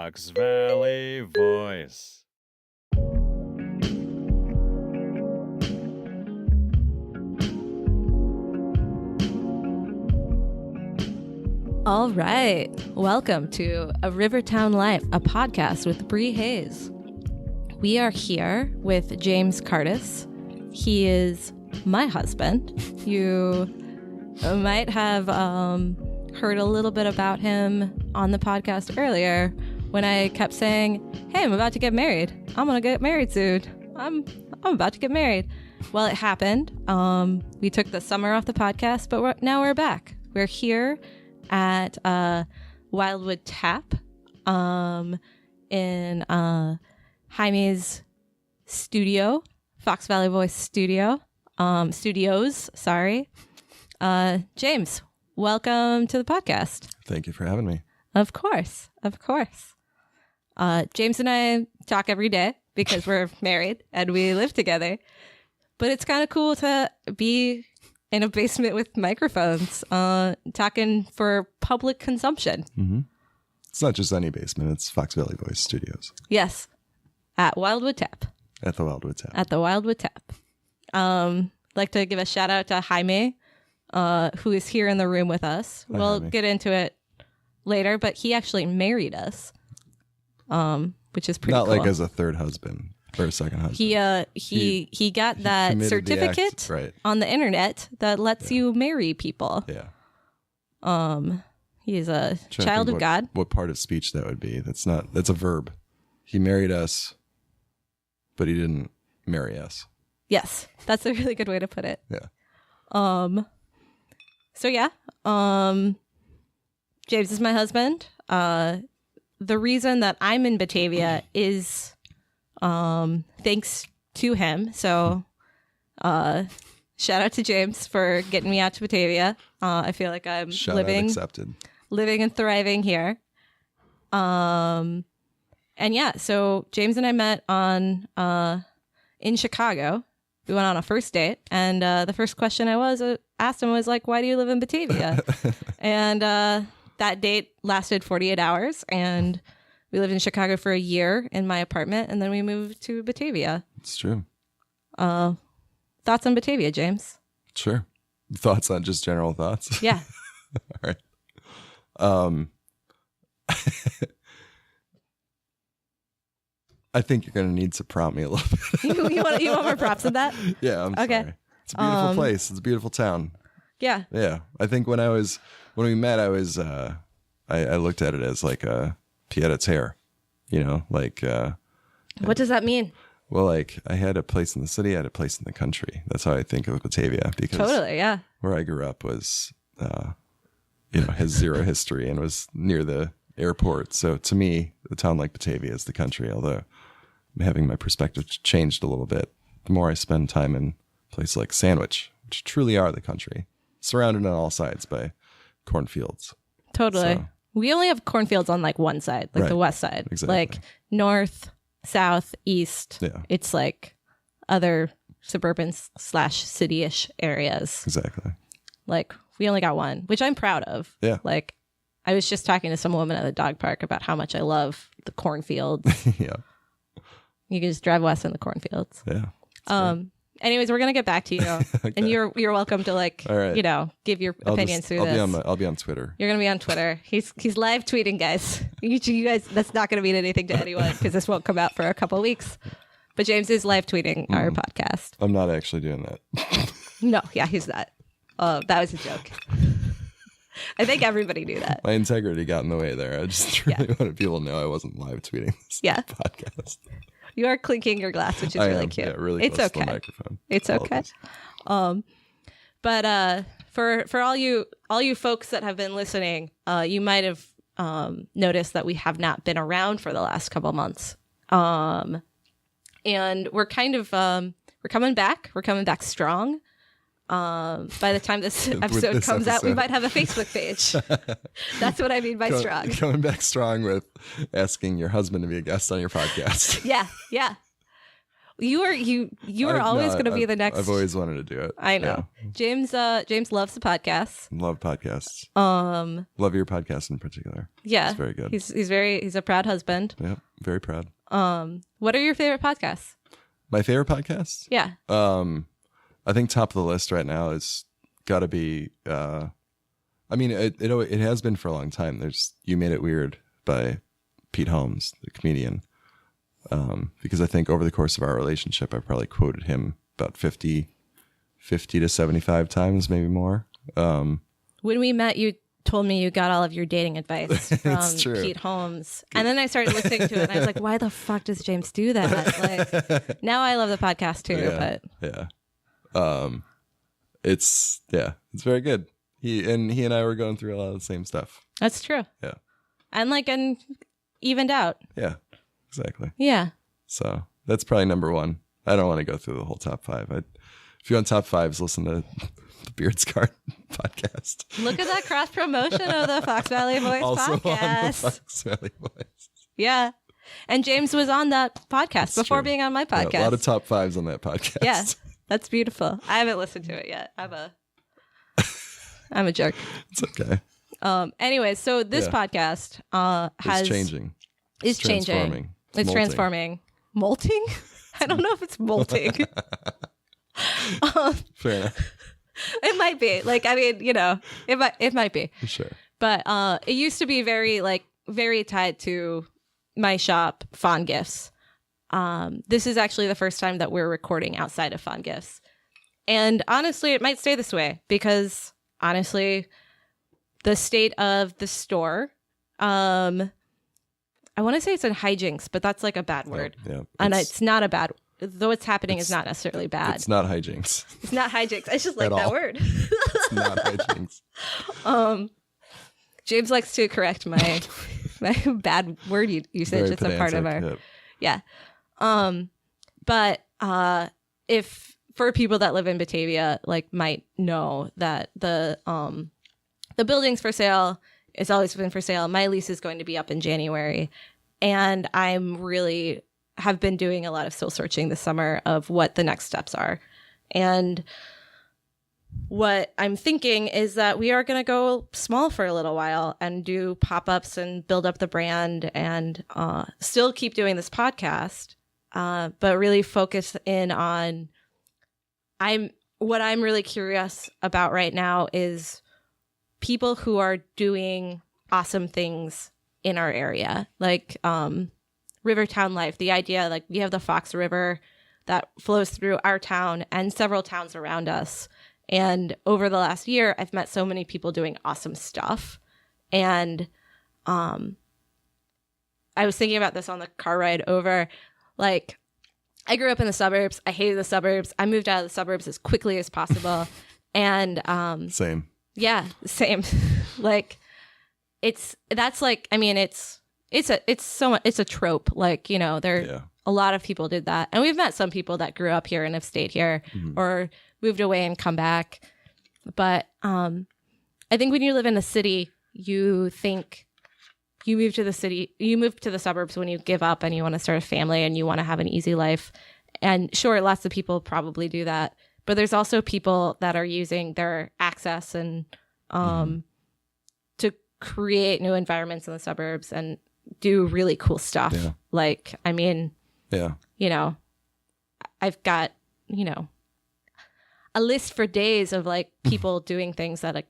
Fox Valley Voice. All right. Welcome to A Rivertown Life, a podcast with Brea Hayes. We are here with James Curtis. He is my husband. You might have heard a little bit about him on the podcast earlier when I kept saying, hey, I'm about to get married. I'm going to get married soon. I'm about to get married. Well, it happened. We took the summer off the podcast, but now we're back. We're here at Wildwood Tap in Jaime's studio, Fox Valley Voice studios, sorry. James, welcome to the podcast. Thank you for having me. Of course. James and I talk every day because we're married and we live together. But it's kind of cool to be in a basement with microphones, talking for public consumption. Mm-hmm. It's not just any basement, it's Fox Valley Voice Studios. Yes, at Wildwood Tap. At the Wildwood Tap. At the Wildwood Tap. Like to give a shout out to Jaime, who is here in the room with us. Hi, we'll Jaime. get into it later, but he actually married us, which is pretty Not cool. like as a third husband or a second husband. He got that committed the certificate act, right. on the internet that lets you marry people. Yeah. He is a Trying to child think of God. What part of speech that would be? That's a verb. He married us, but he didn't marry us. Yes, that's a really good way to put it. Yeah. So yeah, James is my husband. The reason that I'm in Batavia is thanks to him. So shout out to James for getting me out to Batavia. I feel like I'm Shout out accepted. living and thriving here. And yeah, so James and I met in Chicago. We went on a first date, and the first question I asked him was like, why do you live in Batavia? And that date lasted 48 hours, and we lived in Chicago for a year in my apartment, and then we moved to Batavia. It's true. Thoughts on Batavia, James? Sure. Thoughts on just general thoughts? Yeah. All right. I think you're going to need to prompt me a little bit. you want more props than that? Yeah, I'm Okay. sorry. It's a beautiful place. It's a beautiful town. Yeah. Yeah. I think when we met, I was, I looked at it as like a pied-à-terre, like, What does that mean? well, like I had a place in the city, I had a place in the country. That's how I think of Batavia, because Totally, yeah. where I grew up was, has zero history and was near the airport. So to me, a town like Batavia is the country, although I'm having my perspective changed a little bit. The more I spend time in places like Sandwich, which truly are the country, surrounded on all sides by cornfields. Totally. So- We only have cornfields on like one side, like the Right. west side. Exactly. Like north, south, east. Yeah. It's like other suburban / city-ish areas. Exactly. Like we only got one, which I'm proud of. Yeah. Like I was just talking to some woman at the dog park about how much I love the cornfields. Yeah. You can just drive west in the cornfields. Yeah. Anyways, we're gonna get back to you, and you're welcome to like All right. give your opinions through this. I'll be on Twitter. You're gonna be on Twitter. He's live tweeting, guys. You guys, that's not gonna mean anything to anyone because this won't come out for a couple of weeks. But James is live tweeting our podcast. I'm not actually doing that. No, yeah, he's not. That was a joke. I think everybody knew that. My integrity got in the way there. I just really wanted people to know I wasn't live tweeting this podcast. You are clinking your glass, which is I really am, cute. yeah, really it's close to okay. the microphone. It's okay. But for all you folks that have been listening, you might have noticed that we have not been around for the last couple months. And we're kind of we're coming back. We're coming back strong. By the time this episode comes out, we might have a Facebook page. That's what I mean by strong. Coming back strong with asking your husband to be a guest on your podcast. Yeah. You are always going to be the next. I've always wanted to do it. I know. Yeah. James loves the podcast. Love podcasts. Love your podcast in particular. Yeah. It's very good. He's a proud husband. Yep. Very proud. What are your favorite podcasts? My favorite podcasts? Yeah. I think top of the list right now is got to be. I mean, it has been for a long time. There's You Made It Weird by Pete Holmes, the comedian. Because I think over the course of our relationship, I probably quoted him about 50 to 75 times, maybe more. When we met, you told me you got all of your dating advice from true. Pete Holmes. And then I started listening to it and I was like, why the fuck does James do that? Like, now I love the podcast too, it's very good. He and I were going through a lot of the same stuff. That's true. Yeah. And evened out. Yeah, exactly. Yeah. So that's probably number one. I don't want to go through the whole top five. If you want top fives, listen to the Beard's Garden podcast. Look at that cross promotion of the Fox Valley Boys also podcast. On the Fox Valley Boys. Yeah. And James was on that podcast That's before true. being on my podcast. Yeah, a lot of top fives on that podcast. Yeah. That's beautiful. I haven't listened to it yet. I'm a jerk. It's okay. Anyways, so this podcast It's changing. Is changing. Transforming. It's molting. Transforming. Molting? I don't know if it's molting. Fair enough. It might be. It might be. Sure. But it used to be very tied to my shop, Fawn Gifts. This is actually the first time that we're recording outside of Fawn Gifts. And honestly, it might stay this way because honestly, the state of the store, I want to say it's in hijinks, but that's like a bad word. Yeah. And it's not a bad, though it's happening is not necessarily bad. It's not hijinks. It's not hijinks. I just like that word. It's not hijinks. James likes to correct my bad word usage. Very It's a part of pedantic, our, yeah. But if for people that live in Batavia, might know that the building's for sale. It's always been for sale. My lease is going to be up in January, and I'm really have been doing a lot of soul searching this summer of what the next steps are. And what I'm thinking is that we are going to go small for a little while and do pop-ups and build up the brand and still keep doing this podcast, but really focus in on what I'm really curious about right now is people who are doing awesome things in our area, like Rivertown Life. The idea, we have the Fox River that flows through our town and several towns around us. And over the last year, I've met so many people doing awesome stuff. And I was thinking about this on the car ride over. I grew up in the suburbs. I hated the suburbs. I moved out of the suburbs as quickly as possible. And Same. Yeah, same. It's a trope. A lot of people did that. And we've met some people that grew up here and have stayed here or moved away and come back. But I think when you live in the city, you think you move to the suburbs when you give up and you want to start a family and you want to have an easy life. And sure, lots of people probably do that. But there's also people that are using their access and to create new environments in the suburbs and do really cool stuff. Yeah. I've got, a list for days of people doing things that, I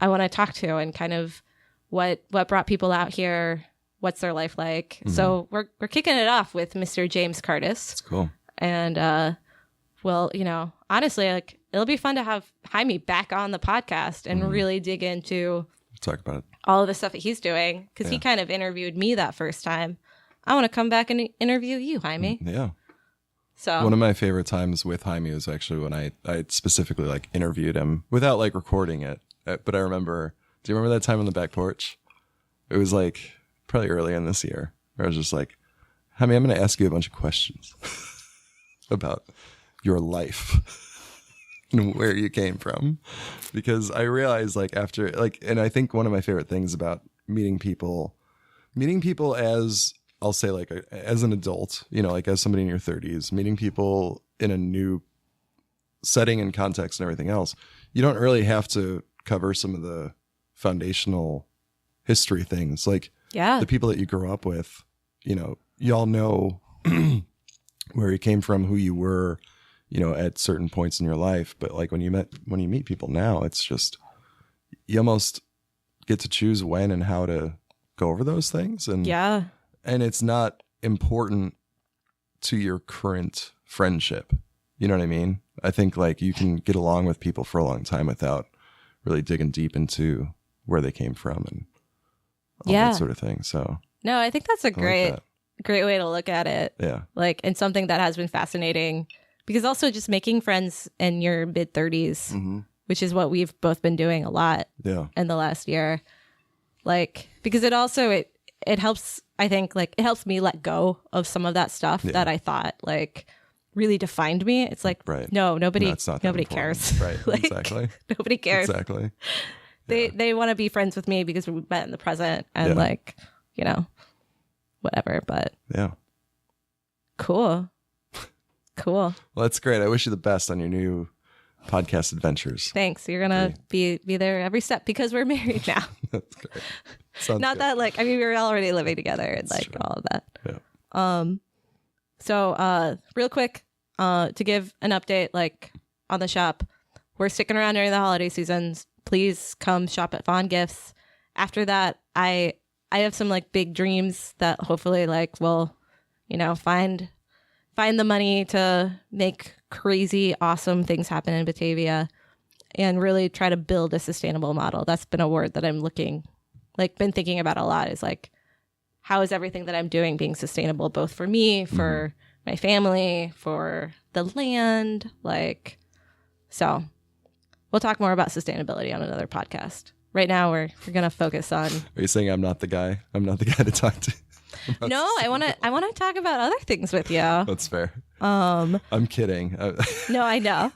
want to talk to and kind of what brought people out here. What's their life like? Mm-hmm. So we're kicking it off with Mr. James Curtis. That's cool. And, well, honestly, it'll be fun to have Jaime back on the podcast and really dig into talk about it. All of the stuff that he's doing because he kind of interviewed me that first time. I want to come back and interview you, Jaime. Yeah. So one of my favorite times with Jaime was actually when I specifically interviewed him without recording it. But I remember, do you remember that time on the back porch? It was probably early in this year where I was just Jaime, I'm going to ask you a bunch of questions about your life and where you came from, because I realized after and I think one of my favorite things about meeting people as I'll say like as an adult, like as somebody in your 30s, meeting people in a new setting and context and everything else, you don't really have to cover some of the foundational history things. Like the people that you grew up with, you all know where you came from, who you were, at certain points in your life. But like when you meet people now, it's just, you almost get to choose when and how to go over those things. And it's not important to your current friendship. You know what I mean? I think like you can get along with people for a long time without really digging deep into where they came from and all that sort of thing. So no, I think that's a great way to look at it. Yeah. Like, and something that has been fascinating, because also just making friends in your mid 30s, which is what we've both been doing a lot in the last year. Like, because it also, it helps, I think, like, it helps me let go of some of that stuff that I thought, like, really defined me. It's like, nobody cares. Right, like, exactly. Nobody cares. Exactly. They want to be friends with me because we met in the present and like, whatever. But cool. Well, that's great. I wish you the best on your new podcast adventures. Thanks. You're gonna be there every step because we're married now. That's great. Sounds Not good. that like, I mean, we were already living together and That's like true. all of that. Yeah. So real quick, to give an update, like on the shop, we're sticking around during the holiday seasons. Please come shop at Fawn Gifts. After that, I have some like big dreams that hopefully like will, find the money to make crazy, awesome things happen in Batavia and really try to build a sustainable model. That's been a word that I'm been thinking about a lot, is like, how is everything that I'm doing being sustainable, both for me, for my family, for the land? Like, so we'll talk more about sustainability on another podcast. Right now, we're going to focus on. Are you saying I'm not the guy? I'm not the guy to talk to? No, I want to talk about other things with you. That's fair. I'm kidding. No, I know.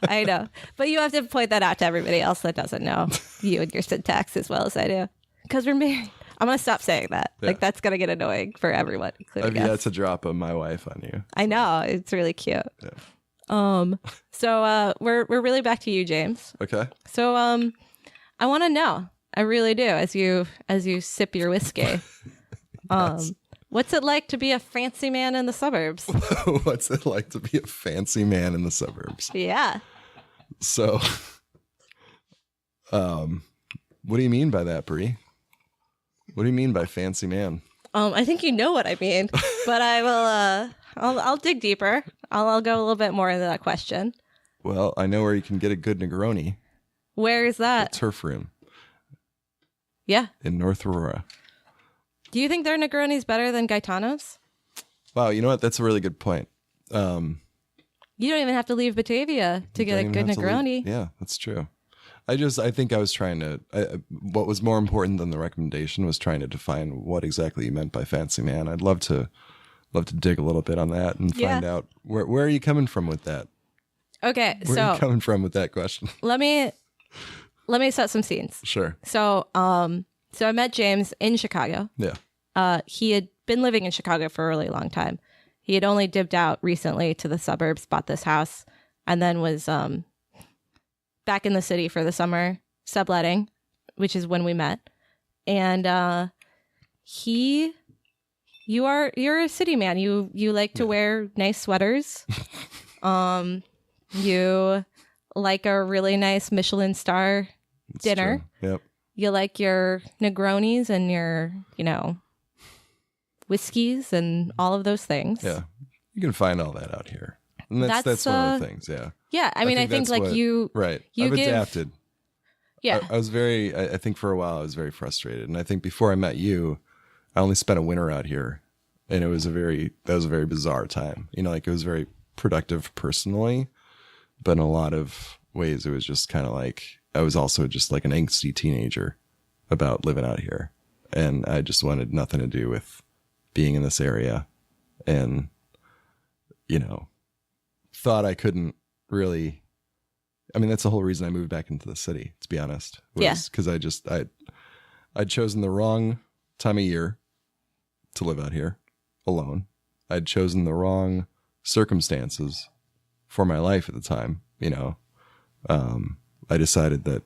But you have to point that out to everybody else that doesn't know you and your syntax as well as I do. Because we're married. I'm going to stop saying that. Yeah. Like, that's going to get annoying for everyone, including I've us. yet to drop a my wife on you. I know. It's really cute. Yeah. So we're really back to you, James. Okay. So I want to know. I really do. As you sip your whiskey. Yes. What's it like to be a fancy man in the suburbs? What's it like to be a fancy man in the suburbs? Yeah. So, what do you mean by that, Brea? What do you mean by fancy man? I think you know what I mean, but I will. I'll dig deeper. I'll go a little bit more into that question. Well, I know where you can get a good Negroni. Where is that? Turf Room. Yeah. In North Aurora. Do you think their Negronis better than Gaetano's? Wow, you know what? That's a really good point. You don't even have to leave Batavia to get a good Negroni. Yeah, that's true. I think I was trying to. What was more important than the recommendation was trying to define what exactly you meant by fancy man. I'd love to dig a little bit on that and find out where are you coming from with that. Okay, where are you coming from with that question? Let me set some scenes. Sure. So I met James in Chicago. Yeah. He had been living in Chicago for a really long time. He had only dipped out recently to the suburbs, bought this house, and then was back in the city for the summer subletting, which is when we met. And you're a city man. You like to wear nice sweaters. You like a really nice Michelin star dinner. True. Yep. You like your Negronis and your, whiskeys and all of those things. Yeah. You can find all that out here. And that's one of the things, yeah. Yeah, I mean, I think like you... Right. You I've adapted. Yeah. I was I think for a while I was very frustrated. And I think before I met you, I only spent a winter out here. And that was a very bizarre time. Like it was very productive personally, but in a lot of ways it was just kind of like, I was also just like an angsty teenager about living out here. And I just wanted nothing to do with being in this area. And, thought I couldn't really, that's the whole reason I moved back into the city, to be honest. Because I'd chosen the wrong time of year to live out here. alone. I'd chosen the wrong circumstances for my life at the time. I decided that,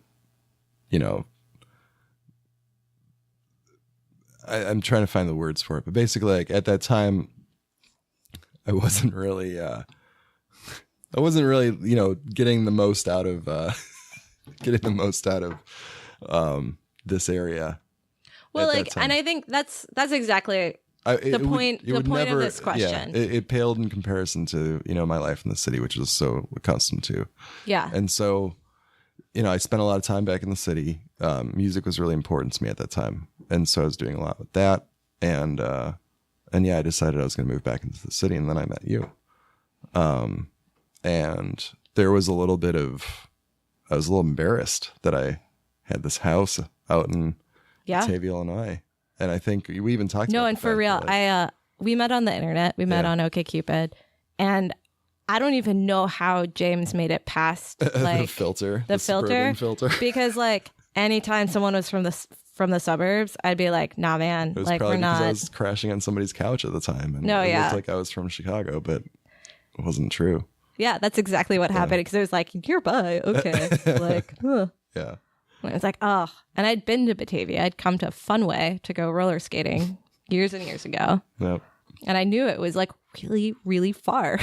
I'm trying to find the words for it, but basically, like at that time, I wasn't really, getting the most out of, this area. Well, and I think that's exactly the point of this question. Yeah, it paled in comparison to, my life in the city, which is so accustomed to. Yeah. And so, I spent a lot of time back in the city. Music was really important to me at that time. And so I was doing a lot with that. And yeah, I decided I was going to move back into the city, and then I met you. And there was I was a little embarrassed that I had this house out in Batavia, Illinois. And I think we even talked about No, and for real, we met on the internet. We met on OkCupid. And I don't even know how James made it past like the filter because like anytime someone was from the suburbs, I'd be like, nah, man, it was like probably we're not. I was crashing on somebody's couch at the time, and it looked like I was from Chicago, but it wasn't true. Yeah, that's exactly what happened because it was like nearby. Okay, like yeah. And it's like and I'd been to Batavia. I'd come to Funway to go roller skating years and years ago. Yep. And I knew it was like really, really far.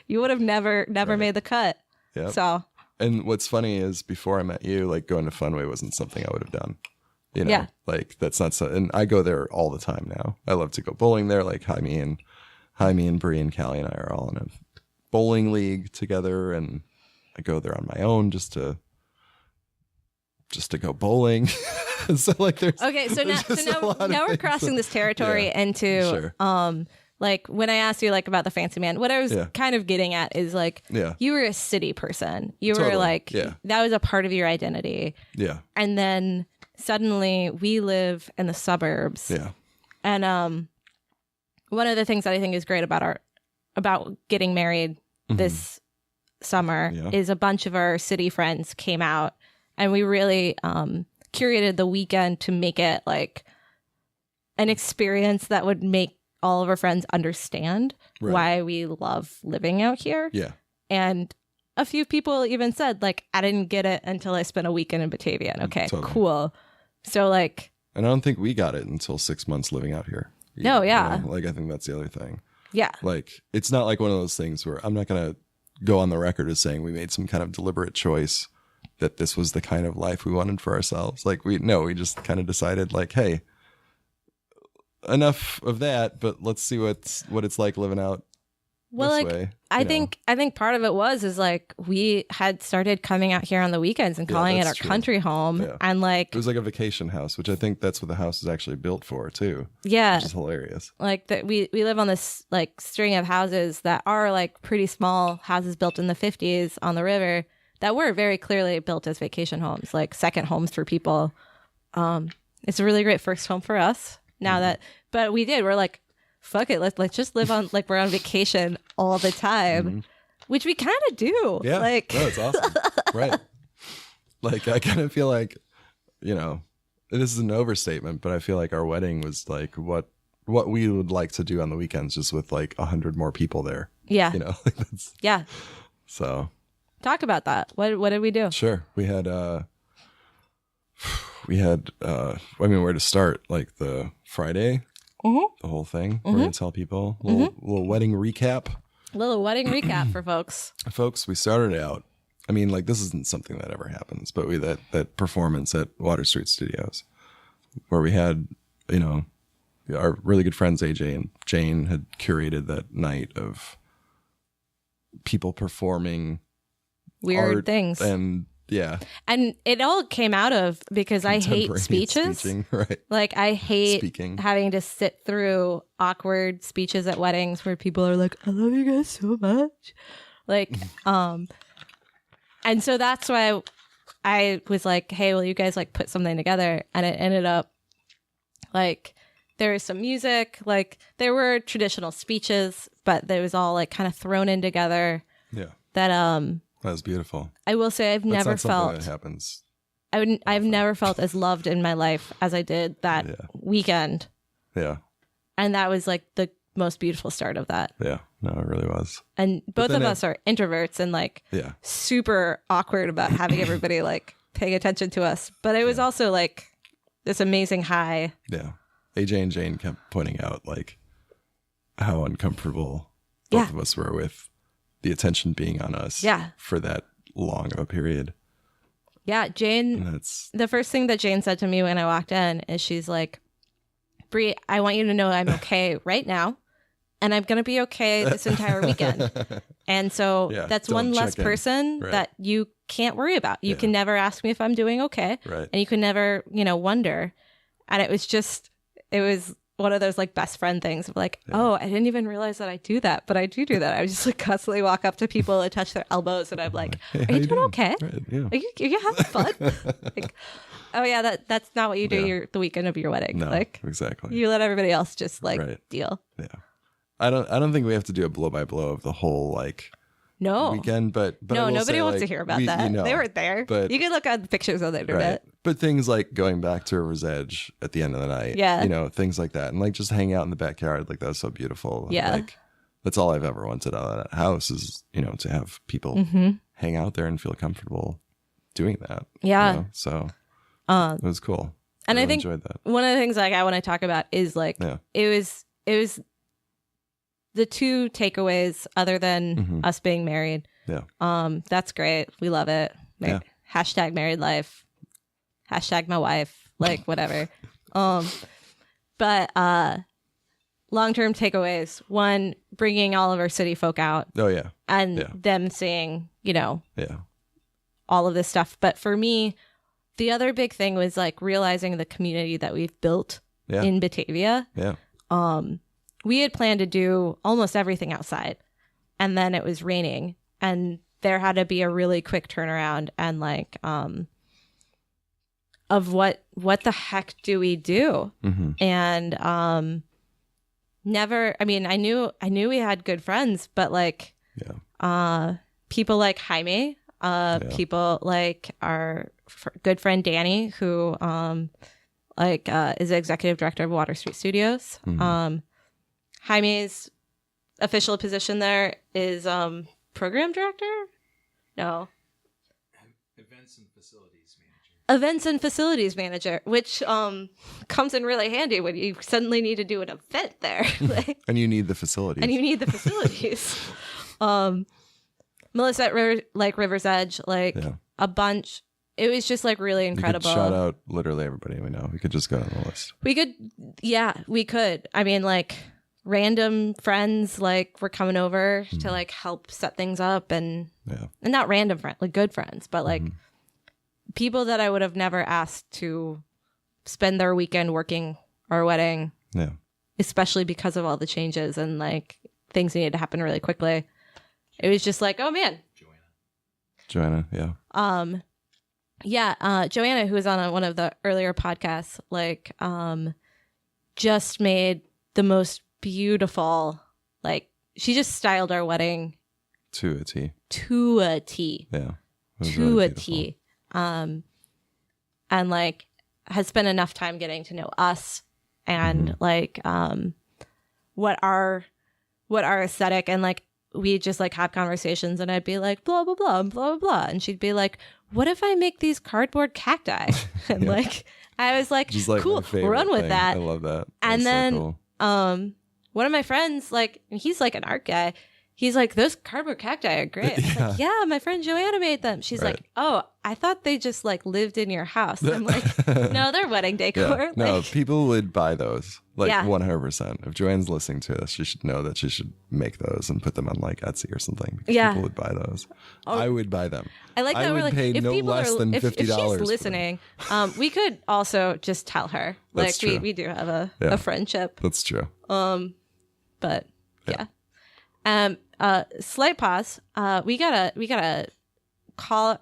You would have never made the cut. Yep. So. And what's funny is before I met you, like going to Funway wasn't something I would have done. Like that's not so. And I go there all the time now. I love to go bowling there. Like me and Brea and Callie and I are all in a bowling league together, and I go there on my own just to go bowling. So like there's okay. So now we're crossing this territory into like when I asked you like about the fancy man, what I was kind of getting at is like you were a city person. You were like that was a part of your identity. Yeah. And then suddenly we live in the suburbs. Yeah. And one of the things that I think is great about getting married this summer is a bunch of our city friends came out, and we really curated the weekend to make it like an experience that would make all of our friends understand why we love living out here. Yeah. And a few people even said like, I didn't get it until I spent a weekend in Batavia. And okay, cool. So like, and I don't think we got it until 6 months living out here. No, Like, I think that's the other thing. Yeah. Like, it's not like one of those things where I'm not going to go on the record as saying we made some kind of deliberate choice that this was the kind of life we wanted for ourselves. Like we just kind of decided like, hey, enough of that, but let's see what it's like living out this way. I think part of it is like we had started coming out here on the weekends and calling it our country home. Yeah. And like it was like a vacation house, which I think that's what the house is actually built for too. Yeah. Which is hilarious. Like that we live on this like string of houses that are like pretty small houses built in the 50s on the river that were very clearly built as vacation homes, like second homes for people. It's a really great first home for us now but we're like, fuck it, let's just live on like we're on vacation all the time, which we kind of do. Yeah, like no, it's awesome. Right. Like I kind of feel like, this is an overstatement, but I feel like our wedding was like what we would like to do on the weekends, just with like 100 more people there. Yeah. Yeah. So talk about that. What did we do? Sure. We had where to start? Like the Friday, the whole thing. We're going to tell people a little wedding recap. A little wedding recap for folks. Folks, we started out. I mean, like this isn't something that ever happens, but we that performance at Water Street Studios, where we had, our really good friends AJ and Jane had curated that night of people performing weird things and. Yeah. And it all came out of because I hate speeches. Speaking, right. Like I hate having to sit through awkward speeches at weddings where people are like, I love you guys so much. Like, and so that's why I was like, hey, will you guys like put something together? And it ended up like there was some music, like there were traditional speeches, but there was all like kind of thrown in together. Yeah. That was beautiful. I will say I've never felt that happens. I've never felt as loved in my life as I did that weekend. Yeah. And that was like the most beautiful start of that. Yeah. No, it really was. And both of us are introverts and like super awkward about having everybody like paying attention to us. But it was also like this amazing high. Yeah. AJ and Jane kept pointing out like how uncomfortable both of us were with the attention being on us for that long of a period. Yeah, Jane, the first thing that Jane said to me when I walked in is she's like, Brea, I want you to know I'm okay right now, and I'm going to be okay this entire weekend. And so that's one less person that you can't worry about. You can never ask me if I'm doing okay, and you can never, wonder. And it was one of those like best friend things of like, oh, I didn't even realize that I do that, but I do that. I just like constantly walk up to people and touch their elbows, and I'm like, hey, are you doing okay? Right, yeah. Are you having fun? Like, oh yeah, that's not what you do the weekend of your wedding. No, like exactly. You let everybody else just like deal. Yeah. I don't think we have to do a blow by blow of the whole like weekend, but no, nobody say, wants like, to hear about that. They weren't there, but you can look at the pictures on the internet. Right. But things like going back to River's Edge at the end of the night, things like that, and like just hanging out in the backyard, like that was so beautiful. Yeah, like that's all I've ever wanted out of that house is to have people hang out there and feel comfortable doing that. Yeah, so it was cool, and I think enjoyed that. One of the things like I want to talk about is like it was the two takeaways other than us being married. Yeah. That's great. We love it. Hashtag married life. Hashtag my wife. Like whatever. But long-term takeaways. One, bringing all of our city folk out. Oh yeah. And them seeing, all of this stuff. But for me, the other big thing was like realizing the community that we've built in Batavia. Yeah. We had planned to do almost everything outside, and then it was raining, and there had to be a really quick turnaround and like of what the heck do we do? And never, I mean, I knew we had good friends, but like people like Jaime, people like our good friend Danny, who is the executive director of Water Street Studios. Jaime's official position there is program director? No. Events and facilities manager. Events and facilities manager, which comes in really handy when you suddenly need to do an event there. And you need the facilities. Melissa at River's Edge, a bunch. It was just like really incredible. You could shout out literally everybody we know. We could just go on the list. We could. I mean, like random friends like were coming over to like help set things up, and not random friends, like good friends, but like people that I would have never asked to spend their weekend working our wedding. Yeah. Especially because of all the changes and like things needed to happen really quickly. It was just like, oh man. Joanna, yeah. Joanna, who was on one of the earlier podcasts, like just made the most beautiful, like she just styled our wedding to a T. Yeah. To a T. And like has spent enough time getting to know us and like what our aesthetic, and like we just like have conversations, and I'd be like blah blah blah blah blah blah, and she'd be like, what if I make these cardboard cacti? And like I was like, cool, we'll run with that. I love that. And that's then so cool. One of my friends, like, and he's like an art guy, he's like, those cardboard cacti are great. I was like, yeah, my friend Joanna made them. She's like, oh, I thought they just like lived in your house. I'm like, no, they're wedding decor. Yeah. No, like, people would buy those, like 100%. If Joanne's listening to this, she should know that she should make those and put them on like Etsy or something. Because people would buy those. I would buy them. I like that I we're would like, pay if no people less than $50. if she's listening, we could also just tell her. Like That's true. we do have a friendship. That's true. But yeah. Slight pause. We got a caller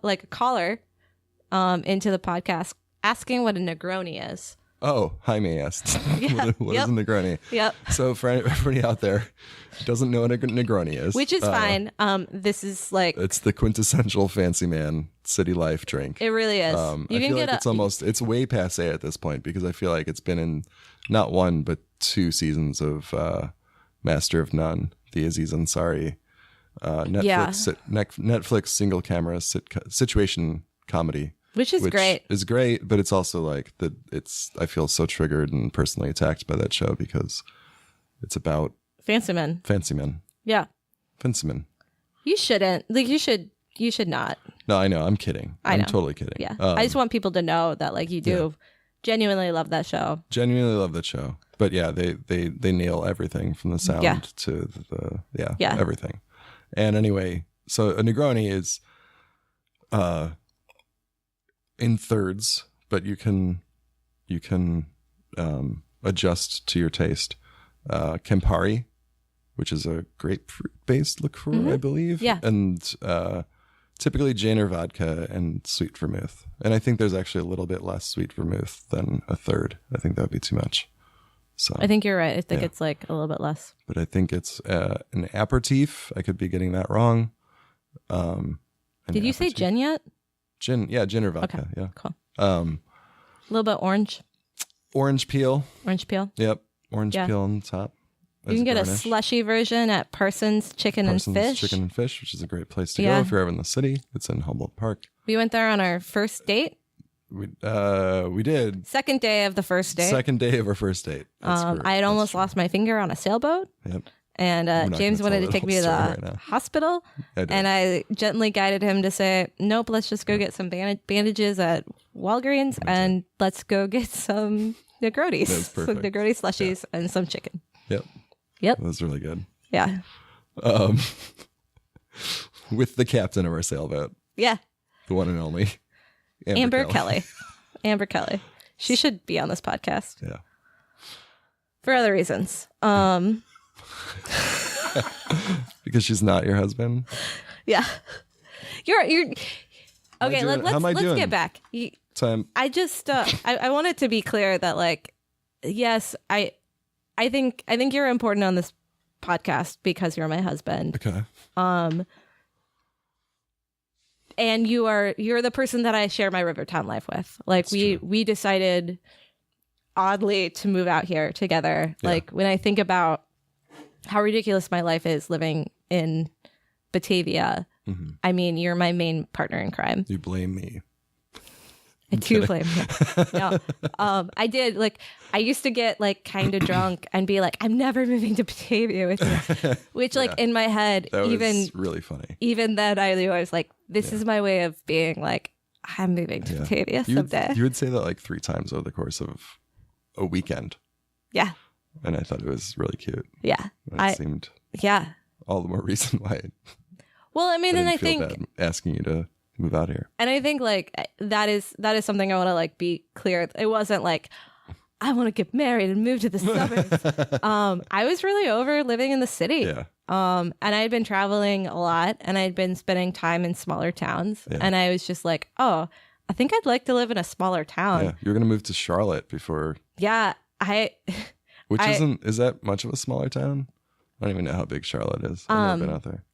into the podcast asking what a Negroni is. Oh, Jaime asked. What is a Negroni? Yep. So for everybody out there who doesn't know what a Negroni is. Which is fine. This is like... It's the quintessential fancy man city life drink. It really is. I feel like it's way passe at this point, because I feel like it's been in not one, but 2 seasons of Master of None, the Aziz Ansari Netflix single camera situation comedy, which is great. Is great, but it's also like I feel so triggered and personally attacked by that show because it's about fancy men. Yeah. Fancy men. You shouldn't. Like you should not. No, I know. I'm kidding. I'm totally kidding. Yeah. I just want people to know that like you do genuinely love that show. But yeah, they nail everything from the sound to the everything. And anyway, so a Negroni is in thirds, but you can adjust to your taste. Campari, which is a grapefruit-based liqueur, I believe. Yeah. And typically gin or vodka and sweet vermouth. And I think there's actually a little bit less sweet vermouth than a third. I think that would be too much. So I think you're right. I think it's like a little bit less. But I think it's an aperitif. I could be getting that wrong. Did you say gin yet? Gin, yeah, gin or vodka. Okay, yeah. Cool. A little bit orange. Orange peel. Yep. Orange peel on the top. You can get a slushy version at Parsons Chicken and Fish, which is a great place to go if you're ever in the city. It's in Humboldt Park. We went there on our first date. We did. Second day of the first date. Second day of our first date. I had almost lost my finger on a sailboat. Yep. And James wanted to take me to the hospital. And I gently guided him to say, nope, let's just go get some bandages at Walgreens and let's go get some Negronis. Some Negroni slushies and some chicken. Yep. Yep. That was really good. Yeah. With the captain of our sailboat. Yeah. The one and only. Amber Kelly. Amber Kelly. She should be on this podcast. Yeah. For other reasons. Because she's not your husband? Yeah. You're okay, let's get back. I just I want it to be clear that like yes, I think you're important on this podcast because you're my husband. Okay. And you're the person that I share my Rivertown life with. Like That's true. We decided oddly to move out here together. Yeah. Like when I think about how ridiculous my life is living in Batavia, I mean, you're my main partner in crime. You blame me. I do blame you. No. I did. Like, I used to get like kind of drunk and be like, I'm never moving to Batavia with you. Which like in my head, that even was really funny. Even then I knew I was like, this is my way of being like, I'm moving to Batavia someday. You would say that like 3 times over the course of a weekend. Yeah. And I thought it was really cute. Yeah. It seemed all the more reason why. Well, I mean, and I think bad asking you to move out here. And I think like that is something I want to like be clear. It wasn't like I want to get married and move to the suburbs. I was really over living in the city. Yeah. And I had been traveling a lot and I'd been spending time in smaller towns. Yeah. And I was just like, oh, I think I'd like to live in a smaller town. Yeah. You're going to move to Charlotte before. Yeah. Is that much of a smaller town? I don't even know how big Charlotte is. I've never been out there.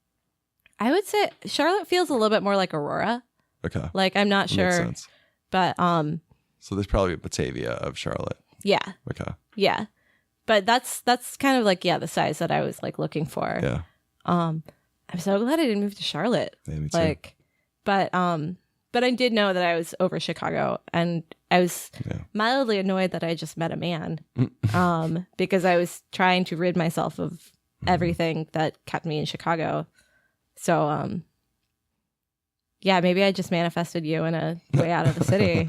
I would say Charlotte feels a little bit more like Aurora. Okay. Like I'm not sure. Makes sense. But so there's probably a Batavia of Charlotte. Yeah. Okay. Yeah. But that's kind of like the size that I was like looking for. Yeah. I'm so glad I didn't move to Charlotte. Yeah, me too. Like but I did know that I was over Chicago and I was mildly annoyed that I just met a man. Because I was trying to rid myself of everything that kept me in Chicago. So, maybe I just manifested you in a way out of the city.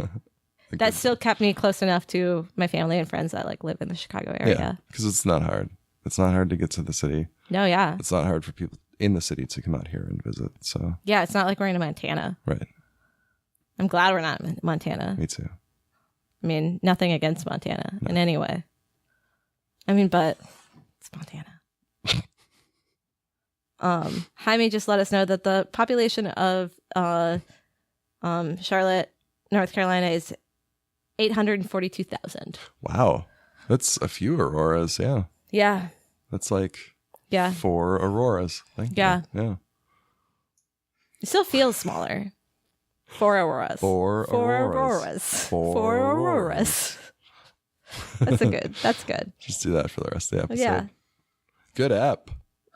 That still kept me close enough to my family and friends that like live in the Chicago area. Yeah, because it's not hard. It's not hard to get to the city. No, yeah. It's not hard for people in the city to come out here and visit. So yeah, it's not like we're in Montana. Right. I'm glad we're not in Montana. Me too. I mean, nothing against Montana in any way. I mean, but it's Montana. Jaime just let us know that the population of Charlotte, North Carolina is 842,000. Wow. That's a few auroras, yeah. Yeah. That's like 4 auroras. Thank you. Yeah. Yeah. It still feels smaller. 4 auroras. 4 auroras. 4 auroras. 4 auroras. That's good. Just do that for the rest of the episode. Yeah. Good app.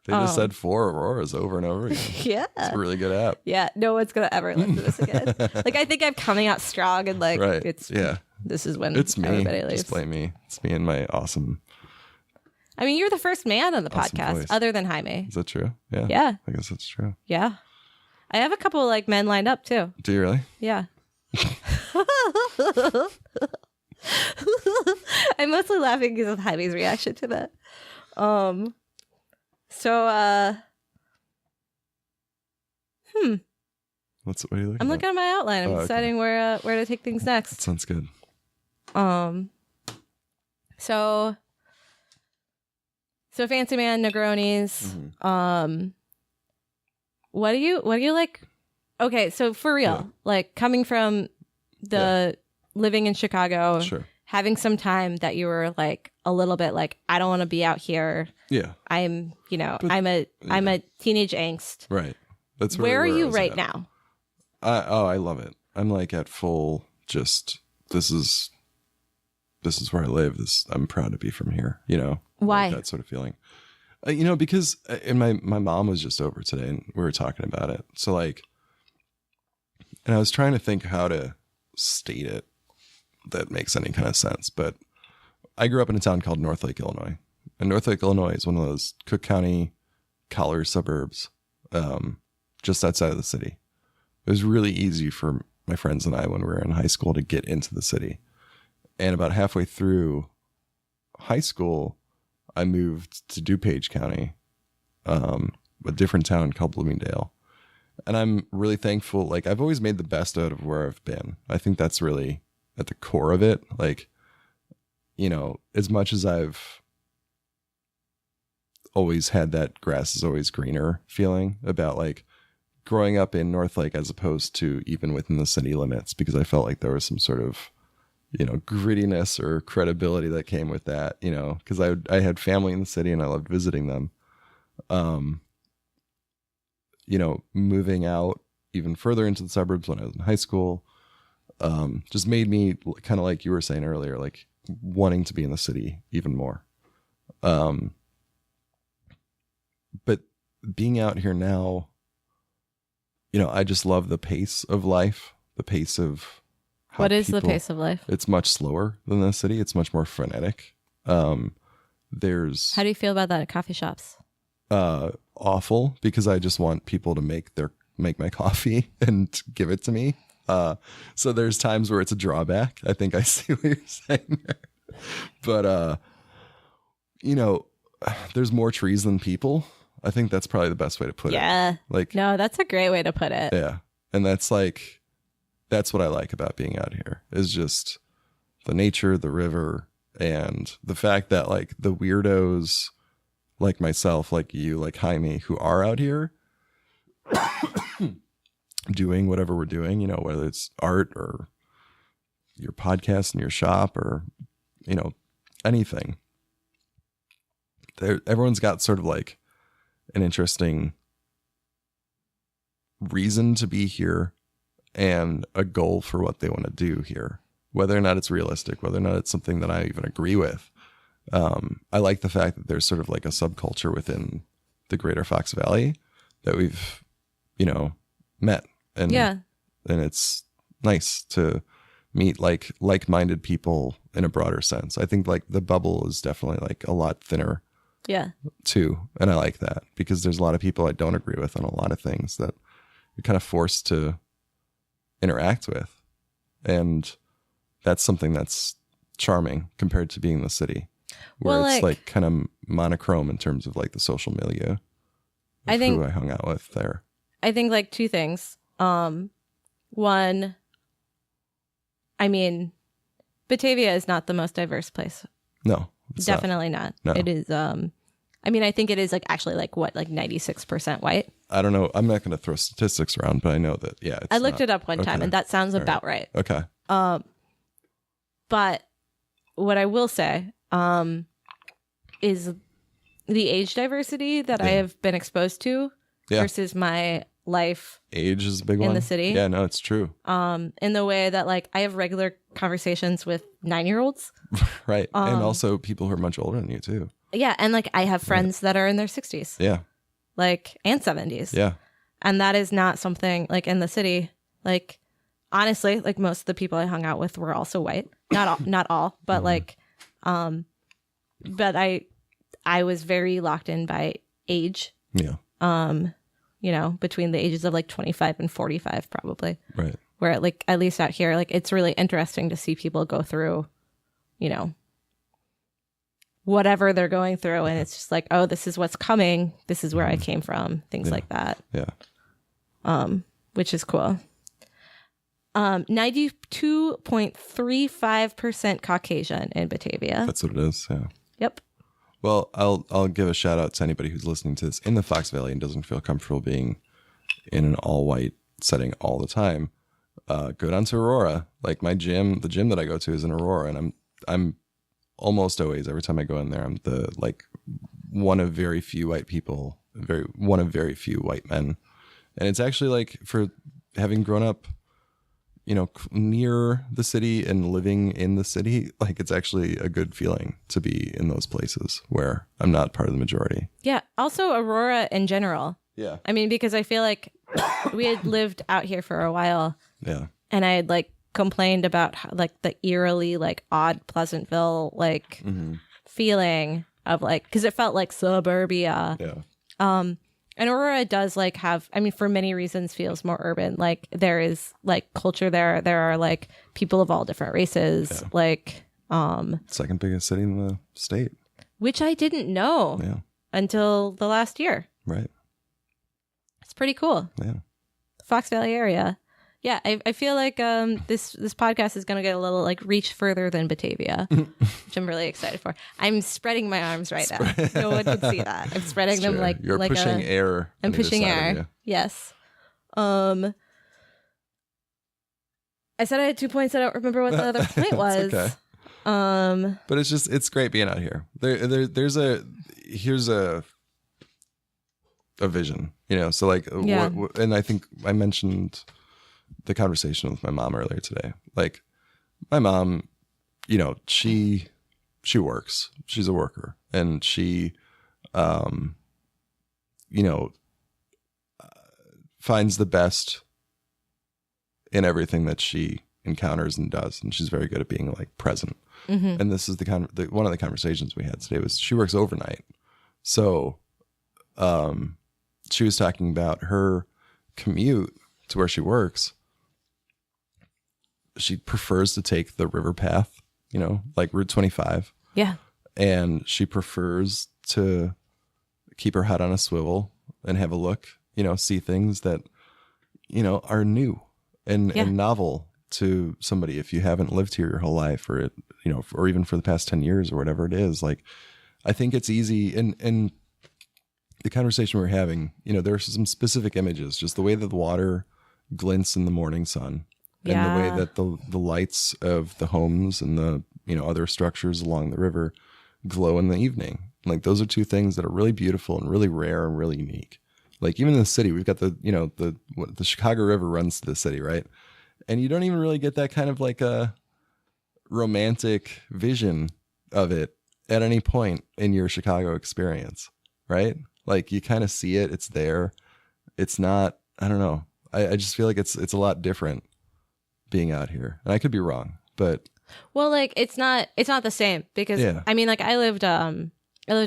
They just said 4 Auroras over and over again. Yeah. It's a really good app. Yeah. No one's going to ever listen to this again. Like, I think I'm coming out strong and like, Right. this is when It's me. everybody leaves. Just blame me. It's me and my awesome. I mean, you're the first man on the Awesome podcast voice. other than Jaime. Is that true? Yeah. Yeah. I guess that's true. Yeah. I have a couple like men lined up too. Do you really? Yeah. I'm mostly laughing because of Jaime's reaction to that. What are you looking I'm at? looking at my outline. I'm Oh, okay. deciding where to take things That next. sounds good. So fancy man Negronis. Mm-hmm. What do you like? Okay, so for real, Yeah. like coming from the living in Chicago, Sure. having some time that you were like a little bit like, I don't want to be out here. Yeah. I'm But- I'm a teenage angst. Right. That's really Where are I you was right at. now? I love it. I'm like at full. Just this is where I live. I'm proud to be from here. You know. Why? Like that sort of feeling. Because and my mom was just over today and we were talking about it. So like, and I was trying to think how to state it that makes any kind of sense. But I grew up in a town called Northlake, Illinois, and Northlake, Illinois is one of those Cook County collar suburbs, just outside of the city. It was really easy for my friends and I when we were in high school to get into the city. And about halfway through high school, I moved to DuPage County, a different town called Bloomingdale. And I'm really thankful. Like, I've always made the best out of where I've been. I think that's really at the core of it. Like, as much as I've always had that grass is always greener feeling about like growing up in Northlake as opposed to even within the city limits, because I felt like there was some sort of grittiness or credibility that came with that, because I had family in the city and I loved visiting them. Moving out even further into the suburbs when I was in high school, just made me kind of like you were saying earlier, like wanting to be in the city even more. But being out here now, I just love the pace of life, the pace of how What is the pace of life? It's much slower than the city. It's much more frenetic. There's How do you feel about that at coffee shops? awful, because I just want people to make my coffee and give it to me. So there's times where it's a drawback. I think I see what you're saying there. But there's more trees than people. I think that's probably the best way to put it. Yeah. Like, No, that's a great way to put it. yeah. And that's what I like about being out here, is just the nature, the river, and the fact that like the weirdos like myself, like you, like Jaime, who are out here doing whatever we're doing, whether it's art or your podcast in your shop or, anything. Everyone's got sort of like an interesting reason to be here and a goal for what they want to do here, whether or not it's realistic, whether or not it's something that I even agree with. I like the fact that there's sort of like a subculture within the greater Fox Valley that we've, met. And, Yeah. and it's nice to meet like-minded people in a broader sense. I think like the bubble is definitely like a lot thinner Yeah. too. And I like that, because there's a lot of people I don't agree with on a lot of things that you're kind of forced to interact with. And that's something that's charming compared to being in the city, where Well, it's like- like kind of monochrome in terms of like the social milieu of I think- who I hung out with there. I think like two things. One, I mean, Batavia is not the most diverse place. No, it's not. Definitely not. No. It is. I mean, I think it is like actually like what, like 96% white. I don't know. I'm not going to throw statistics around, but I know that, yeah. I looked it up one time, and that sounds about right. Okay. But what I will say is the age diversity that I have been exposed to Yeah. versus my life Age is a big in one. the city. Yeah, no, it's true. in the way that like I have regular conversations with 9-year-olds. Right. And also people who are much older than you too. Yeah. And like I have friends that are in their 60s. Yeah. Like, and 70s. Yeah. And that is not something like in the city. Like, honestly, like most of the people I hung out with were also white. Not all, but like, but I was very locked in by age. Yeah. You know, between the ages of like 25 and 45, probably. Right. Where like, at least out here, like it's really interesting to see people go through, you know, whatever they're going through. And it's just like, oh, this is what's coming. This is where I came from. Things like that. Yeah. Which is cool. 92.35% Caucasian in Batavia. That's what it is. Yeah. Yep. Well, I'll give a shout out to anybody who's listening to this in the Fox Valley and doesn't feel comfortable being in an all white setting all the time. Go down to Aurora. Like the gym that I go to is in Aurora, and I'm almost always, every time I go in there, I'm the like one of very few white people, one of very few white men. And it's actually like, for having grown up, you know, near the city and living in the city, like it's actually a good feeling to be in those places where I'm not part of the majority. Yeah. Also Aurora in general. Yeah. I mean, because I feel like we had lived out here for a while. Yeah. And I had like complained about how, like the eerily like odd Pleasantville like feeling of like, because it felt like suburbia. Yeah. And Aurora does like have, I mean, for many reasons feels more urban. Like there is like culture there. There are like people of all different races. Yeah. Like Second biggest city in the state. which I didn't know until the last year. Right. It's pretty cool. Yeah. Fox Valley area. Yeah, I feel like this podcast is going to get a little like reach further than Batavia, which I'm really excited for. I'm spreading my arms right now. No one can see that. I'm spreading them like you're like pushing air. I'm on either pushing side of air. you. Yes. I said I had 2 points. I don't remember what the other point was. Okay. But it's great being out here. Here's a vision, you know. So like, and I think I mentioned the conversation with my mom earlier today. Like, my mom, you know, she works. She's a worker, and she, you know, finds the best in everything that she encounters and does, and she's very good at being like present. Mm-hmm. And this is one of the conversations we had today was she works overnight, so she was talking about her commute to where she works. She prefers to take the river path, you know, like Route 25. Yeah. And she prefers to keep her head on a swivel and have a look, you know, see things that, you know, are new and novel to somebody. If you haven't lived here your whole life, or, you know, or even for the past 10 years or whatever it is, like, I think it's easy. And the conversation we're having, you know, there are some specific images, just the way that the water glints in the morning sun. And the way that the lights of the homes and the, you know, other structures along the river glow in the evening. Like, those are two things that are really beautiful and really rare and really unique. Like, even in the city, we've got the, you know, the Chicago River runs to the city, right? And you don't even really get that kind of like a romantic vision of it at any point in your Chicago experience, right? Like, you kind of see it, it's there. It's not, I don't know. I just feel like it's a lot different being out here, and I could be wrong, but like it's not the same, because I mean, like I lived a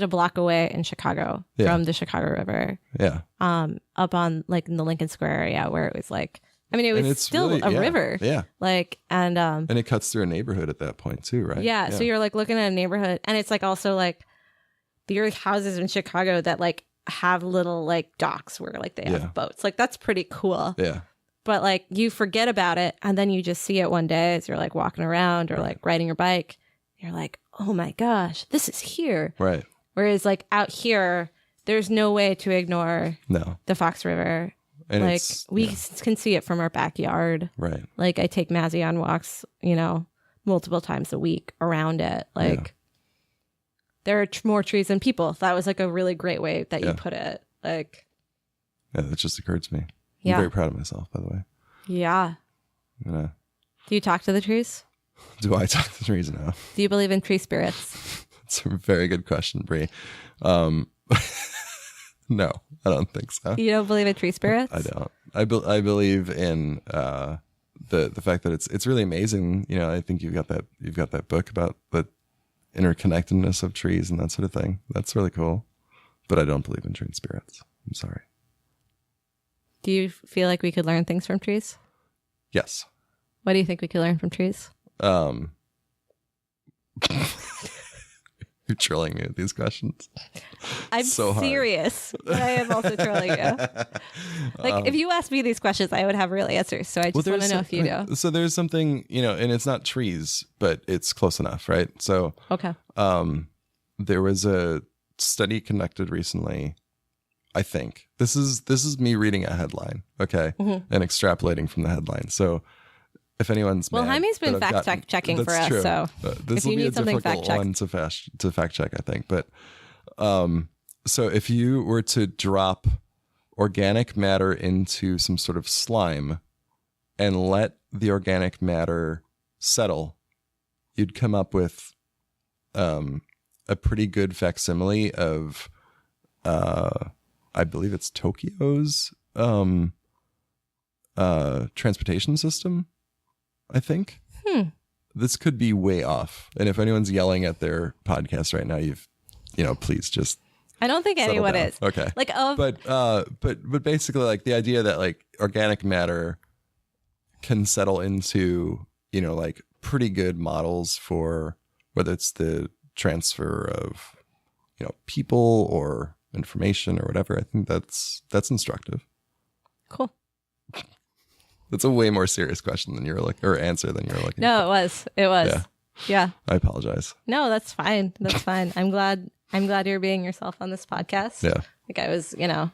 block away in Chicago from the Chicago River, up on like in the Lincoln Square area, where it was like, I mean, it was still really, a river, like, and it cuts through a neighborhood at that point too, right? So you're like looking at a neighborhood, and it's like also like there are houses in Chicago that like have little like docks where like they have boats, like that's pretty cool. But like you forget about it, and then you just see it one day as you're like walking around or like riding your bike. You're like, oh my gosh, this is here. Right. Whereas like out here, there's no way to ignore the Fox River. And like we can see it from our backyard. Right. Like I take Mazzy on walks, you know, multiple times a week around it. Like there are more trees than people. That was like a really great way that you put it. Like, that just occurred to me. I'm very proud of myself, by the way. Yeah. Do you talk to the trees? Do I talk to trees now? Do you believe in tree spirits? It's a very good question, Brea. No, I don't think so. You don't believe in tree spirits? I don't. I believe in the fact that it's really amazing. You know, I think you've got that book about the interconnectedness of trees and that sort of thing. That's really cool. But I don't believe in tree spirits. I'm sorry. Do you feel like we could learn things from trees? Yes. What do you think we could learn from trees? You're trolling me with these questions. I'm so serious, but I am also trolling you. Like, if you asked me these questions, I would have real answers. So I just want to know if you do. So there's something, you know, and it's not trees, but it's close enough, right? So okay. There was a study conducted recently. I think this is me reading a headline, okay, and extrapolating from the headline. So if anyone's Jaime's been fact checking for us, true. So this will be a difficult one to fact check, I think. But so if you were to drop organic matter into some sort of slime and let the organic matter settle, you'd come up with a pretty good facsimile of I believe it's Tokyo's transportation system, I think. This could be way off. And if anyone's yelling at their podcast right now, please just I don't think anyone down. is. Okay. Like but basically like the idea that like organic matter can settle into, you know, like pretty good models for whether it's the transfer of, you know, people or information or whatever. I think that's instructive. Cool. That's a way more serious question than answer than you were looking. No, for. It was. Yeah. I apologize. No, that's fine. That's fine. I'm glad you're being yourself on this podcast. Yeah. Like I was, you know,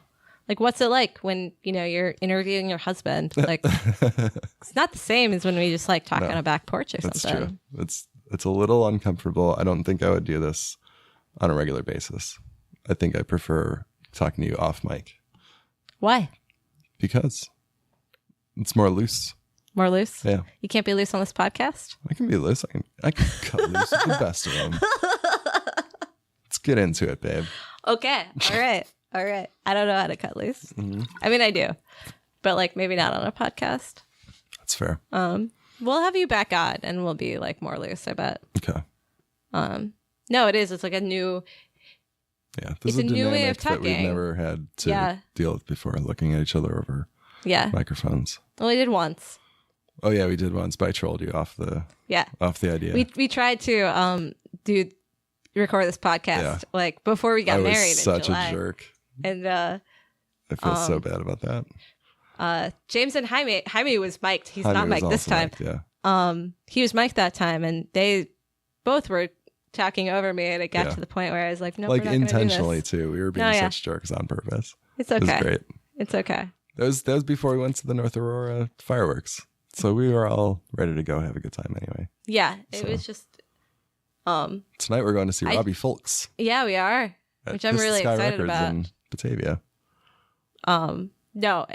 like what's it like when, you know, you're interviewing your husband? Like it's not the same as when we just like talk on a back porch or that's something. True. It's a little uncomfortable. I don't think I would do this on a regular basis. I think I prefer talking to you off mic. Why? Because it's more loose. More loose? Yeah. You can't be loose on this podcast? I can be loose. I can cut loose with the best of them. Let's get into it, babe. Okay. All right. I don't know how to cut loose. Mm-hmm. I mean, I do. But like maybe not on a podcast. That's fair. We'll have you back on and we'll be like more loose, I bet. Okay. No, it is. It's like a new... Yeah, this is a new way of that we've talking. never had to deal with before, looking at each other over microphones. Well, we did once. Oh yeah, we did once, but I trolled you off the idea. We tried to record this podcast like before we got married. Such in July. a jerk, and I feel so bad about that. James and Jaime was mic'd. He's Jaime not mic'd this time. Mic'd, yeah. He was mic'd that time, and they both were talking over me, and it got to the point where I was like, no, like we're not intentionally do this. too. We were being such jerks on purpose. It's okay. It was great. It's okay. That was before we went to the North Aurora fireworks, so we were all ready to go have a good time anyway. Yeah, it was just. Tonight we're going to see Robbie Fulks. Yeah, we are, which I'm really Sky excited Records about. in Batavia. No,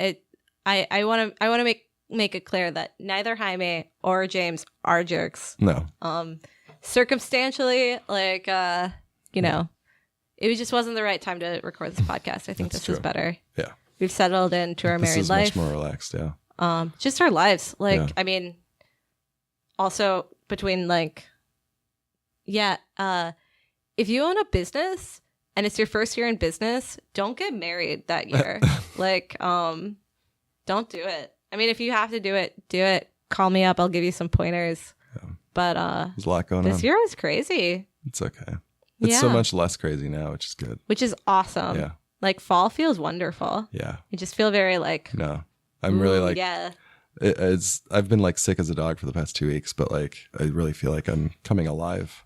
I want to make it clear that neither Jaime or James are jerks. No. Circumstantially, like you know, it just wasn't the right time to record this podcast. I think this is better. Yeah. We've settled into our married life. Much more relaxed, yeah. Just our lives. Like, I mean, also between like, if you own a business and it's your first year in business, don't get married that year. Like, don't do it. I mean, if you have to do it. Call me up. I'll give you some pointers. Yeah. But there's a lot going on. This year was crazy. It's okay. It's so much less crazy now, which is good. Which is awesome. Yeah. Like fall feels wonderful. Yeah. You just feel very like. No, I'm really like. Yeah. I've been like sick as a dog for the past 2 weeks, but like I really feel like I'm coming alive.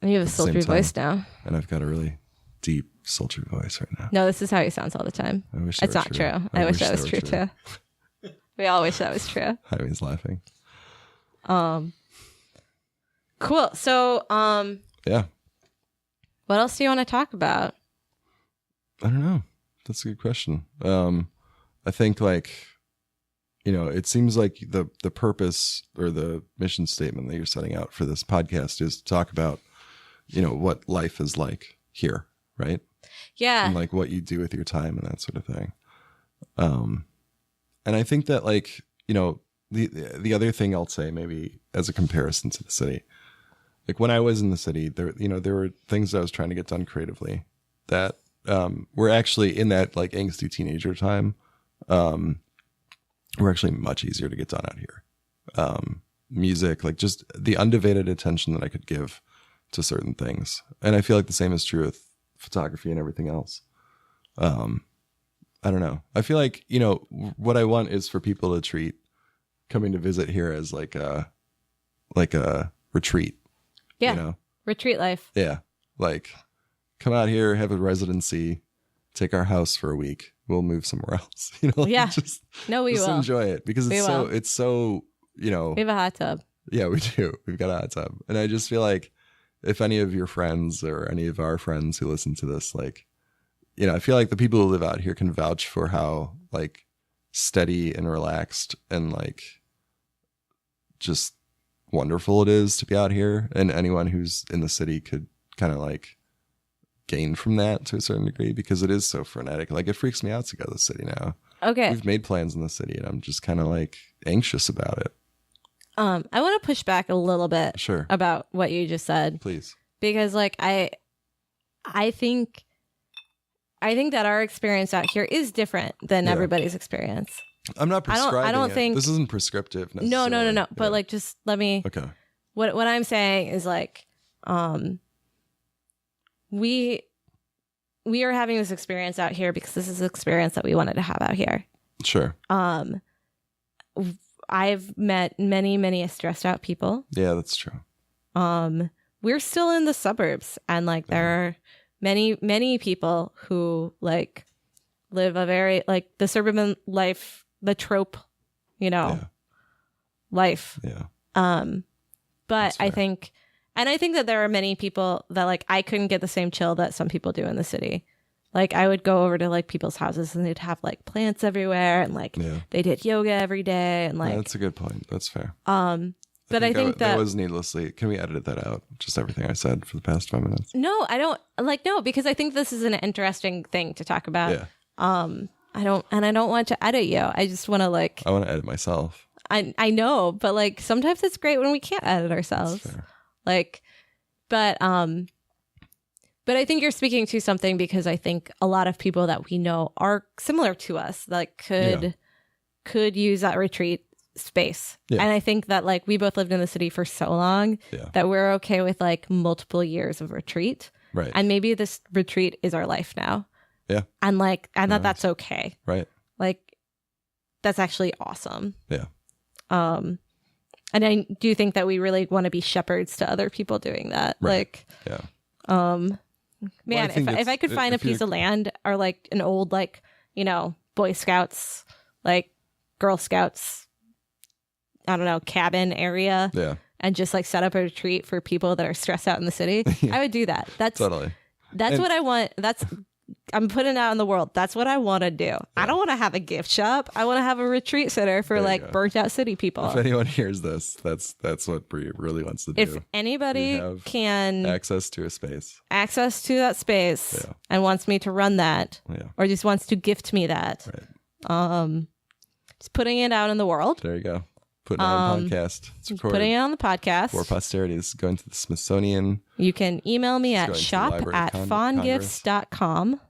And you have a sultry voice now. And I've got a really deep, sultry voice right now. No, this is how he sounds all the time. I wish it's not true. I wish that was true too. We all wish that was true. Jaime's laughing. Cool. So, yeah. What else do you want to talk about? I don't know. That's a good question. I think like it seems like the purpose or the mission statement that you're setting out for this podcast is to talk about, what life is like here, right? Yeah. And like what you do with your time and that sort of thing. And I think that like, the other thing I'll say maybe as a comparison to the city, like when I was in the city, there were things that I was trying to get done creatively that were actually in that like angsty teenager time, were actually much easier to get done out here. Music, like just the undivided attention that I could give to certain things. And I feel like the same is true with photography and everything else. I don't know. I feel like, what I want is for people to treat coming to visit here as like a retreat. Yeah. Retreat life. Yeah. Like come out here, have a residency, take our house for a week. We'll move somewhere else. Yeah. Just we will enjoy it because it's so, we have a hot tub. Yeah, we do. We've got a hot tub. And I just feel like if any of your friends or any of our friends who listen to this, like, I feel like the people who live out here can vouch for how like steady and relaxed and like just wonderful it is to be out here. And anyone who's in the city could kind of like gain from that to a certain degree because it is so frenetic. Like it freaks me out to go to the city now. Okay. We've made plans in the city and I'm just kind of like anxious about it. I want to push back a little bit Sure. about what you just said. Please. Because like I think that our experience out here is different than everybody's experience. I'm not prescribing I don't think this isn't prescriptive necessarily. No. But like just let me Okay. What I'm saying is like we are having this experience out here because this is the experience that we wanted to have out here. Sure. I've met many stressed out people. Yeah, that's true. We're still in the suburbs and like there are many people who like live a very like the suburban life, the trope, life. Yeah. But I think that there are many people that like I couldn't get the same chill that some people do in the city. Like I would go over to like people's houses and they'd have like plants everywhere and like they did yoga every day and like that's a good point. That's fair. But I think that was needlessly. Can we edit that out? Just everything I said for the past 5 minutes. No, I don't because I think this is an interesting thing to talk about. Yeah. I don't want to edit you. I just want to like I want to edit myself. I know, but like sometimes it's great when we can't edit ourselves. That's fair. Like, but I think you're speaking to something because I think a lot of people that we know are similar to us, like could use that retreat space. Yeah. And I think that like we both lived in the city for so long that we're okay with like multiple years of retreat. Right. And maybe this retreat is our life now. Yeah. And like, and that's okay. Right. Like, that's actually awesome. Yeah. And I do think that we really want to be shepherds to other people doing that. Right. Like, man, if I could find a piece of land or like an old, like, Boy Scouts, like Girl Scouts, I don't know, cabin area. Yeah. And just like set up a retreat for people that are stressed out in the city. I would do that. That's what I want. I'm putting it out in the world. That's what I want to do. Yeah. I don't want to have a gift shop. I want to have a retreat center for like burnt out city people. If anyone hears this, that's what Brea really wants to do. If anybody can access to that space and wants me to run that or just wants to gift me that, just putting it out in the world. There you go. Putting it on the podcast. It's recorded. Putting it on the podcast. For posterity. This is going to the Smithsonian. You can email me at shop@fondgifts.com.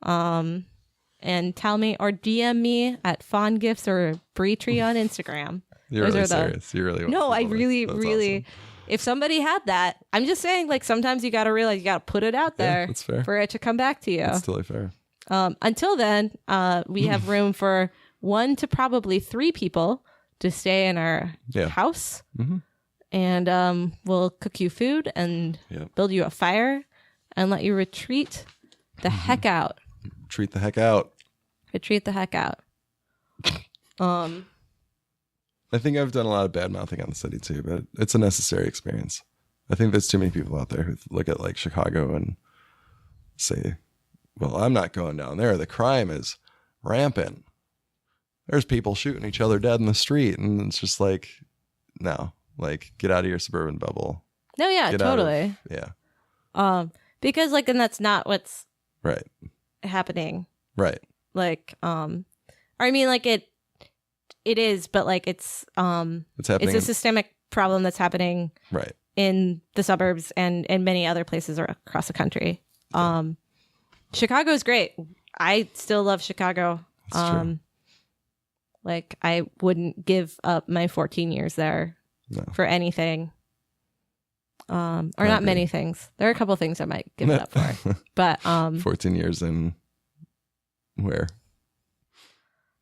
And tell me or DM me at fondgifts or Breetree on Instagram. You're really serious. You really want No, I really, That's really. Awesome. If somebody had that, I'm just saying, like, sometimes you got to realize you got to put it out there that's fair. For it to come back to you. That's totally fair. Until then, we have room for 1 to probably 3 people to stay in our house. Mm-hmm. And we'll cook you food and build you a fire and let you retreat the heck out. Retreat the heck out. Retreat the heck out. I think I've done a lot of bad mouthing on the city too, but it's a necessary experience. I think there's too many people out there who look at like Chicago and say, well, I'm not going down there. The crime is rampant. there's people shooting each other dead in the street, and it's just like, no, like get out of your suburban bubble. No, yeah, totally. Because like, and that's not what's right happening. Right. Like, or I mean, like it is, but like it's happening. It's a systemic problem that's happening right in the suburbs and in many other places across the country. Chicago's great. I still love Chicago. That's true. Like I wouldn't give up my 14 years there for anything. Or not many things. There are a couple things I might give it up for. But 14 years in where?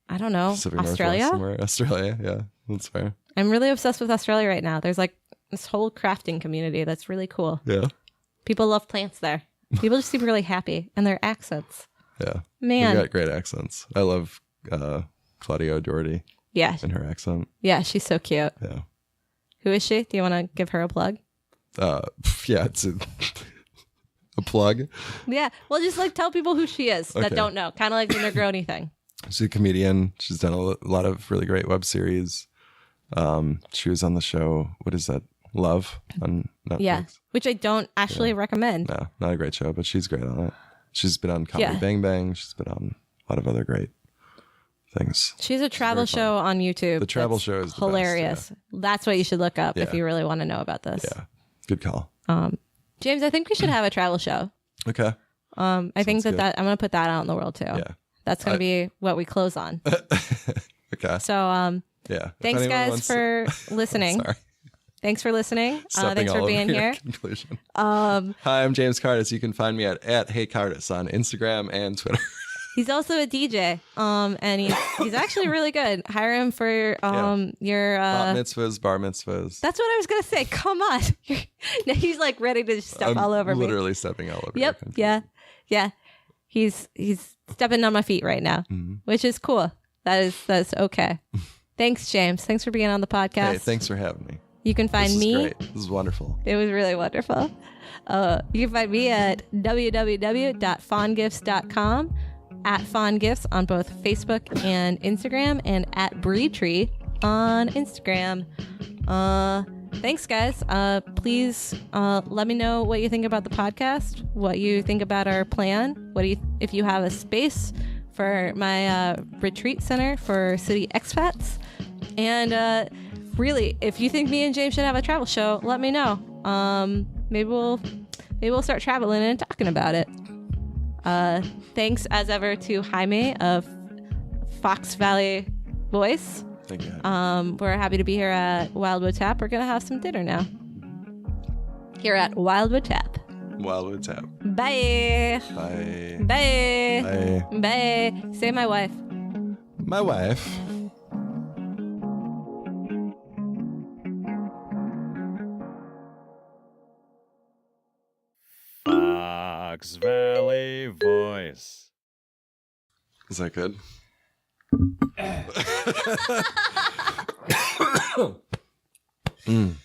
I don't know. Pacific Australia? Somewhere. Australia, yeah. That's fair. I'm really obsessed with Australia right now. There's like this whole crafting community that's really cool. Yeah. People love plants there. People just seem really happy. And their accents. Yeah. Man. They've got great accents. I love Claudia O'Doherty. Yeah. And her accent. Yeah, she's so cute. Yeah. Who is she? Do you want to give her a plug? Yeah, it's a plug. Yeah. Well, just like tell people who she is that don't know. Kind of like the Negroni thing. She's a comedian. She's done a lot of really great web series. She was on the show, what is that? Love on Netflix. Yeah, which I don't actually recommend. No, not a great show, but she's great on it. She's been on Comedy Bang Bang. She's been on a lot of other great things. She's a travel show on YouTube. The travel show is hilarious. The best, That's what you should look up if you really want to know about this. Yeah, good call. James, I think we should have a travel show. Okay. I think that I'm going to put that out in the world too. Yeah. That's going to be what we close on. Okay. So, yeah. Thanks guys for listening. Sorry. Thanks for listening. Thanks for being here. Hi, I'm James Cardis. You can find me at HeyCardis on Instagram and Twitter. He's also a DJ, and he's actually really good. Hire him for your bat mitzvahs, bar mitzvahs. That's what I was gonna say. Come on, now he's like ready to step all over me. Literally stepping all over. Yep. Yeah. He's stepping on my feet right now, which is cool. That's okay. Thanks, James. Thanks for being on the podcast. Hey, thanks for having me. You can find me. Great. This is wonderful. It was really wonderful. You can find me at www.fondgifts.com, at fondgifts on both Facebook and Instagram, and at Breetree on Instagram. Thanks, guys. Please let me know what you think about the podcast, what you think about our plan. If you have a space for my retreat center for city expats, and really, if you think me and James should have a travel show, let me know. Maybe we'll start traveling and talking about it. Thanks as ever to Jaime of Fox Valley Voice. Thank you. We're happy to be here at Wildwood Tap. We're gonna have some dinner now. Here at Wildwood Tap. Wildwood Tap. Bye. Bye. Bye. Bye. Bye. Say my wife. My wife. Fox Valley Voice. Is that good? Mm.